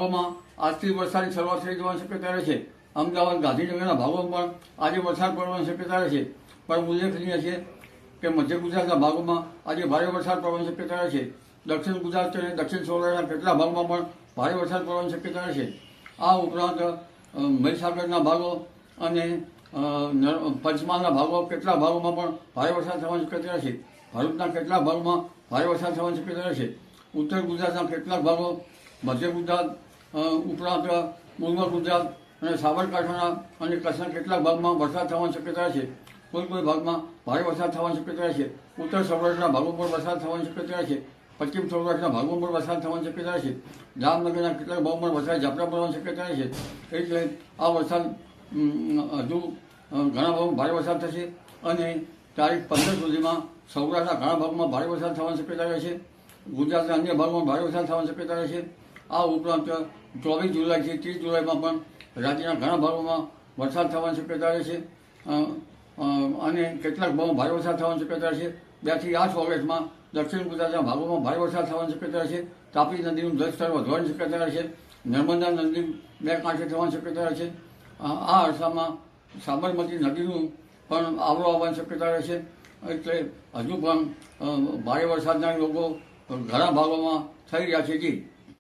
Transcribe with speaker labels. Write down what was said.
Speaker 1: માં આજથી વરસાદની શરૂઆત થઈ જવાની શક્યતા રહે છે. અમદાવાદ ગાંધીનગરના ભાગોમાં પણ આજે વરસાદ પડવાની શક્યતા રહે છે. પણ ઉલ્લેખનીય છે કે મધ્ય ગુજરાતના ભાગોમાં આજે ભારે વરસાદ પડવાની શક્યતા રહે છે. દક્ષિણ ગુજરાત અને દક્ષિણ સૌરાષ્ટ્રના કેટલાક ભાગમાં પણ ભારે વરસાદ પડવાની શક્યતા રહે છે. આ ઉપરાંત મહીસાગરના ભાગો અને પંચમહાલના ભાગો કેટલાક ભાગોમાં પણ ભારે વરસાદ થવાની શક્યતા રહે છે. ભરૂચના કેટલાક ભાગોમાં ભારે વરસાદ થવાની શક્યતા રહે છે. ઉત્તર ગુજરાતના કેટલાક ભાગો, મધ્ય ગુજરાત ઉપરાંત પૂર્વ ગુજરાત અને સાબરકાંઠાના અને કચ્છના કેટલાક ભાગમાં વરસાદ થવાની શક્યતા રહે છે. કોઈ ભાગમાં ભારે વરસાદ થવાની શક્યતા રહે છે. ઉત્તર સૌરાષ્ટ્રના ભાગો પર વરસાદ થવાની શક્યતા રહે છે. પશ્ચિમ સૌરાષ્ટ્રના ભાગો પર વરસાદ થવાની શક્યતા રહે છે. જામનગરના કેટલાક ભાગોમાં વરસાદ ઝાપટા પડવાની શક્યતા રહે છે. એટલે આ વરસાદ હજુ ઘણા ભાગમાં ભારે વરસાદ થશે અને તારીખ 15 સુધીમાં સૌરાષ્ટ્રના ઘણા ભાગમાં ભારે વરસાદ થવાની શક્યતા રહે છે. ગુજરાતના અન્ય ભાગમાં ભારે વરસાદ થવાની શક્યતા રહે છે. આ ઉપરાંત 24 જુલાઈથી 30 જુલાઈમાં પણ રાજ્યના ઘણા ભાગોમાં વરસાદ થવાની શક્યતા રહે છે અને કેટલાક ભાગમાં ભારે વરસાદ થવાની શક્યતા રહે છે. 2 થી 8 ઓગસ્ટમાં દક્ષિણ ગુજરાતના ભાગોમાં ભારે વરસાદ થવાની શક્યતા રહે છે. તાપી નદીનું જળસ્તર વધવાની શક્યતા રહે છે. નર્મદા નદી 2 કાંઠે થવાની શક્યતા રહે છે. આ અરસામાં સાબરમતી નદીનું પણ આવરો આવવાની શક્યતા રહે છે. એટલે હજુ પણ ભારે વરસાદના લોકો ઘણા ભાગોમાં થઈ રહ્યા છે. જી.